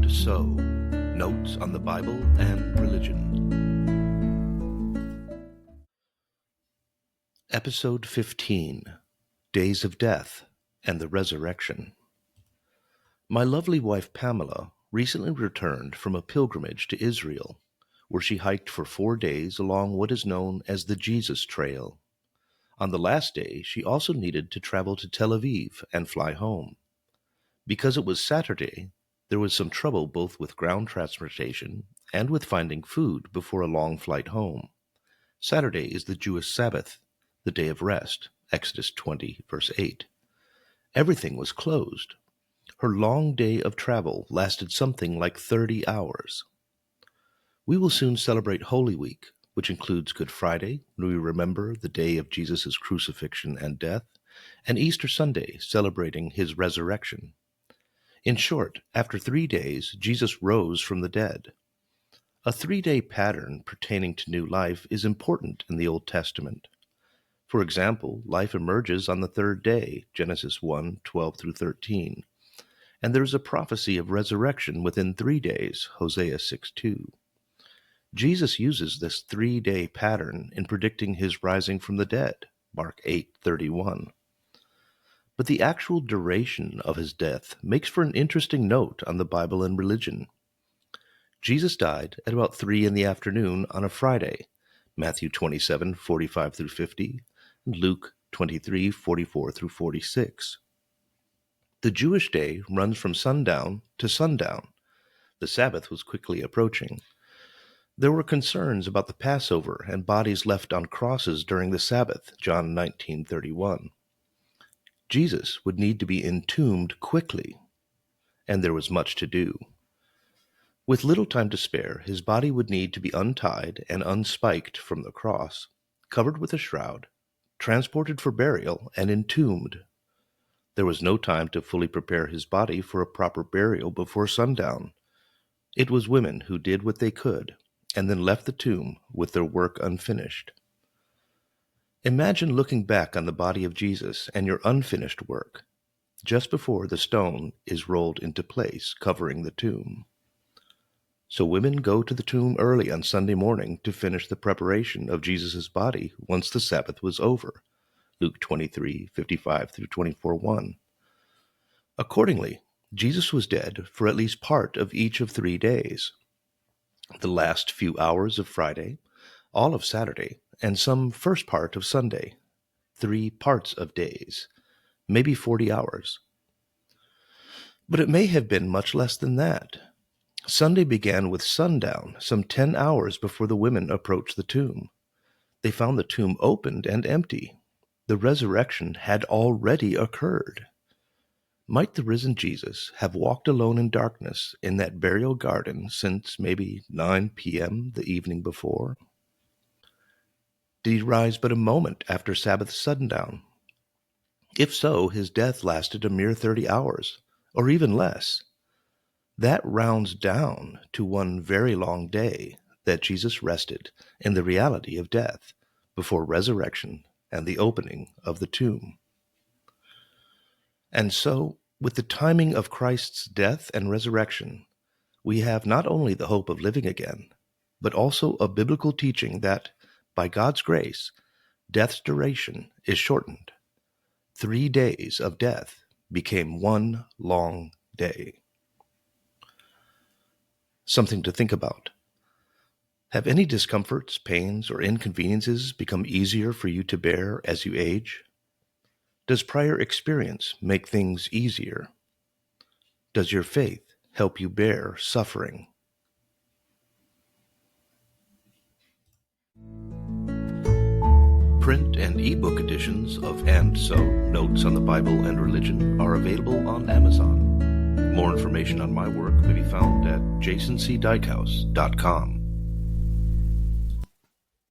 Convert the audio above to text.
And So, Notes on the Bible and Religion. Episode 15, Days of Death and the Resurrection. My lovely wife Pamela recently returned from a pilgrimage to Israel, where she hiked for 4 days along what is known as the Jesus Trail. On the last day, she also needed to travel to Tel Aviv and fly home. Because it was Saturday, there was some trouble both with ground transportation and with finding food before a long flight home. Saturday is the Jewish Sabbath, the day of rest, Exodus 20, verse 8. Everything was closed. Her long day of travel lasted something like 30 hours. We will soon celebrate Holy Week, which includes Good Friday, when we remember the day of Jesus' crucifixion and death, and Easter Sunday, celebrating his resurrection. In short, after 3 days, Jesus rose from the dead. A 3-day pattern pertaining to new life is important in the Old Testament. For example, life emerges on the 3rd day, Genesis 1, 12 through 13, and there is a prophecy of resurrection within 3 days, Hosea 6, 2. Jesus uses this 3-day pattern in predicting his rising from the dead, Mark 8, 31. But the actual duration of his death makes for an interesting note on the Bible and religion. Jesus died at about 3 in the afternoon on a Friday, Matthew 27, 45 through 50, and Luke 23, 44 through 46. The Jewish day runs from sundown to sundown. The Sabbath was quickly approaching. There were concerns about the Passover and bodies left on crosses during the Sabbath, John 19:31. Jesus would need to be entombed quickly, and there was much to do. With little time to spare, his body would need to be untied and unspiked from the cross, covered with a shroud, transported for burial, and entombed. There was no time to fully prepare his body for a proper burial before sundown. It was women who did what they could, and then left the tomb with their work unfinished. Imagine looking back on the body of Jesus and your unfinished work, just before the stone is rolled into place, covering the tomb. So women go to the tomb early on Sunday morning to finish the preparation of Jesus' body once the Sabbath was over, Luke 23, 55 through 24:1. Accordingly, Jesus was dead for at least part of each of 3 days. The last few hours of Friday, all of Saturday, and some first part of Sunday, 3 parts of days, maybe 40 hours. But it may have been much less than that. Sunday began with sundown, some 10 hours before the women approached the tomb. They found the tomb opened and empty. The resurrection had already occurred. Might the risen Jesus have walked alone in darkness in that burial garden since maybe 9 p.m. the evening before? Did he rise but a moment after Sabbath sundown? If so, his death lasted a mere 30 hours, or even less. That rounds down to one very long day that Jesus rested in the reality of death before resurrection and the opening of the tomb. And so, with the timing of Christ's death and resurrection, we have not only the hope of living again, but also a biblical teaching that, by God's grace, death's duration is shortened. 3 days of death became 1 long day. Something to think about. Have any discomforts, pains, or inconveniences become easier for you to bear as you age? Does prior experience make things easier? Does your faith help you bear suffering? Print and ebook editions of And So, Notes on the Bible and Religion are available on Amazon. More information on my work may be found at jasoncdykhouse.com.